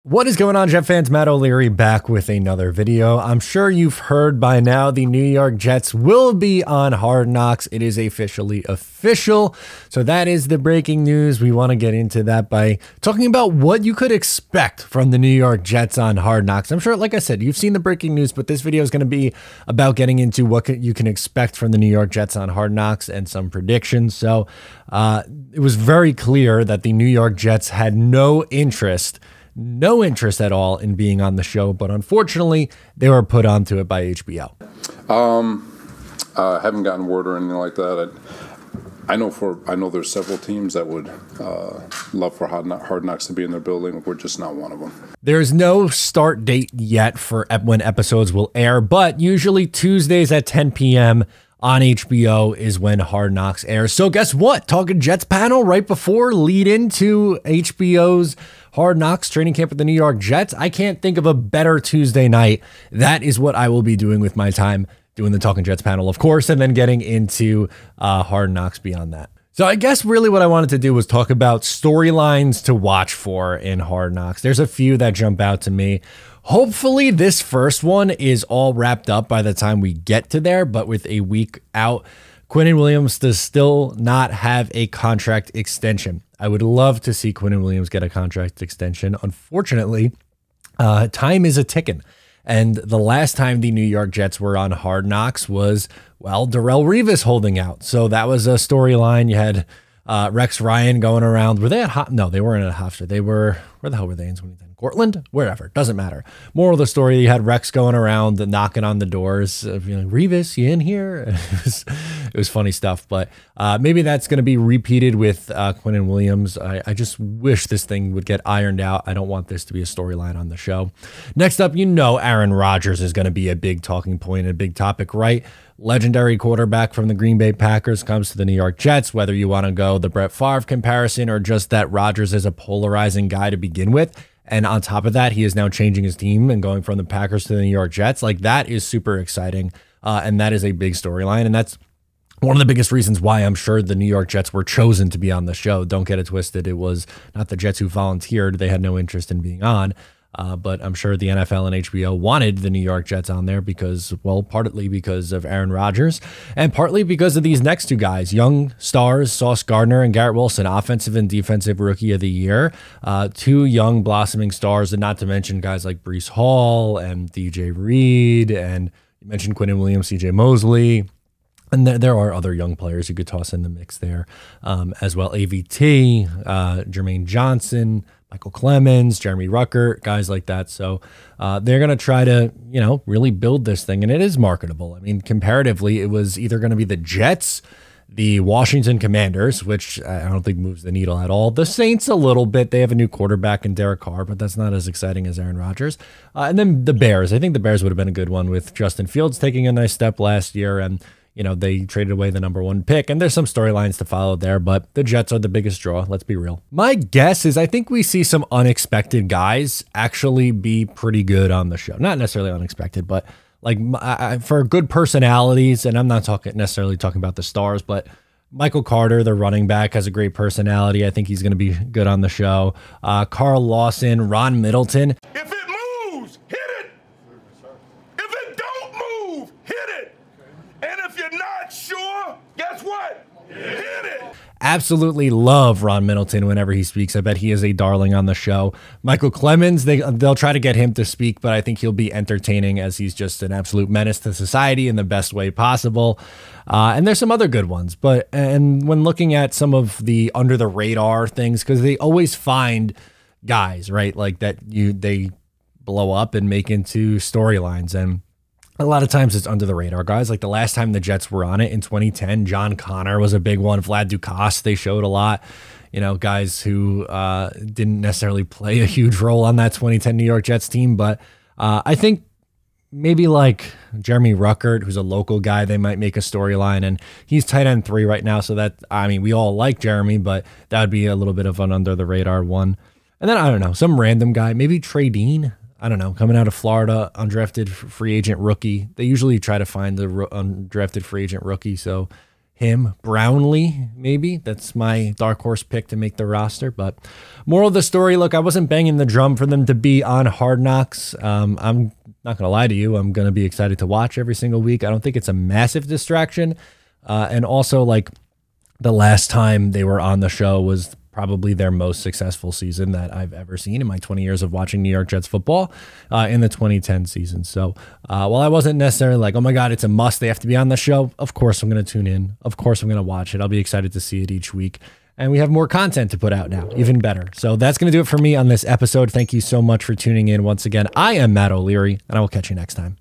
What is going on, Jet fans? Matt O'Leary back with another video. I'm sure you've heard by now the New York Jets will be on Hard Knocks. It is officially official. So that is the breaking news. We want to get into that by talking about what you could expect from the New York Jets on Hard Knocks. I'm sure, like I said, you've seen the breaking news, but this video is going to be about getting into what you can expect from the New York Jets on Hard Knocks and some predictions. So it was very clear that the New York Jets had no interest at all in being on the show, but unfortunately they were put onto it by HBO. I haven't gotten word or anything like that. I know there's several teams that would love for Hard Knocks to be in their building. We're just not one of them. There's no start date yet for when episodes will air, but usually Tuesdays at 10 p.m. on HBO is when Hard Knocks airs. So guess what? Talking Jets panel right before lead into HBO's Hard Knocks training camp with the New York Jets. I can't think of a better Tuesday night. That is what I will be doing with my time, doing the Talking Jets panel, of course, and then getting into Hard Knocks beyond that. So I guess really what I wanted to do was talk about storylines to watch for in Hard Knocks. There's a few that jump out to me. Hopefully this first one is all wrapped up by the time we get to there, but with a week out, Quinn and Williams does still not have a contract extension. I would love to see Quinn and Williams get a contract extension. Unfortunately, time is a ticking. And the last time the New York Jets were on Hard Knocks was, well, Darrelle Revis holding out. So that was a storyline. You had Rex Ryan going around. Were they at No, they weren't at Hofstra. They were, where the hell were they in 2010? Cortland? Wherever. Doesn't matter. Moral of the story, you had Rex going around and knocking on the doors. Revis, you in here? It was funny stuff, but maybe that's going to be repeated with Quinn and Williams. I just wish this thing would get ironed out. I don't want this to be a storyline on the show. Next up, Aaron Rodgers is going to be a big talking point, a big topic, right? Legendary quarterback from the Green Bay Packers comes to the New York Jets, whether you want to go the Brett Favre comparison or just that Rodgers is a polarizing guy to begin with. And on top of that, he is now changing his team and going from the Packers to the New York Jets. Like, that is super exciting. And that is a big storyline. And that's one of the biggest reasons why I'm sure the New York Jets were chosen to be on the show. Don't get it twisted. It was not the Jets who volunteered. They had no interest in being on. But I'm sure the NFL and HBO wanted the New York Jets on there because, well, partly because of Aaron Rodgers and partly because of these next two guys, young stars, Sauce Gardner and Garrett Wilson, offensive and defensive rookie of the year, two young blossoming stars, and not to mention guys like Breece Hall and DJ Reed, and you mentioned Quinn and Williams, CJ Mosley. And there are other young players you could toss in the mix there as well. AVT, Jermaine Johnson, Michael Clemens, Jeremy Ruckert, guys like that. So they're going to try to, really build this thing. And it is marketable. I mean, comparatively, it was either going to be the Jets, the Washington Commanders, which I don't think moves the needle at all. The Saints a little bit. They have a new quarterback in Derek Carr, but that's not as exciting as Aaron Rodgers. And then the Bears. I think the Bears would have been a good one with Justin Fields taking a nice step last year. And they traded away the #1 pick, and there's some storylines to follow there, but the Jets are the biggest draw. Let's be real. My guess is I think we see some unexpected guys actually be pretty good on the show. Not necessarily unexpected, but like for good personalities, and I'm not necessarily talking about the stars, but Michael Carter, the running back, has a great personality. I think he's going to be good on the show. Carl Lawson, Ron Middleton. If it moves, hit it. If it don't move, hit it. And if you're not sure, guess what? Hit it. Absolutely love Ron Middleton whenever he speaks. I bet he is a darling on the show. Michael Clemens, they'll try to get him to speak, but I think he'll be entertaining as he's just an absolute menace to society in the best way possible. And there's some other good ones. And when looking at some of the under the radar things, because they always find guys, right, like that they blow up and make into storylines. And a lot of times it's under the radar guys. Like the last time the Jets were on it in 2010, John Connor was a big one. Vlad Ducasse, they showed a lot. Guys who didn't necessarily play a huge role on that 2010 New York Jets team. But I think maybe like Jeremy Ruckert, who's a local guy, they might make a storyline. And he's tight end 3 right now. So we all like Jeremy, but that would be a little bit of an under the radar one. And then, I don't know, some random guy, maybe Trey Dean. I don't know, coming out of Florida, undrafted free agent rookie. They usually try to find the undrafted free agent rookie. So him. Brownlee, maybe. That's my dark horse pick to make the roster. But moral of the story, look, I wasn't banging the drum for them to be on Hard Knocks. I'm not going to lie to you. I'm going to be excited to watch every single week. I don't think it's a massive distraction. And also, like, the last time they were on the show was probably their most successful season that I've ever seen in my 20 years of watching New York Jets football, in the 2010 season. So while I wasn't necessarily like, oh my God, it's a must, they have to be on the show, of course I'm going to tune in. Of course I'm going to watch it. I'll be excited to see it each week. And we have more content to put out now, even better. So that's going to do it for me on this episode. Thank you so much for tuning in. Once again, I am Matt O'Leary, and I will catch you next time.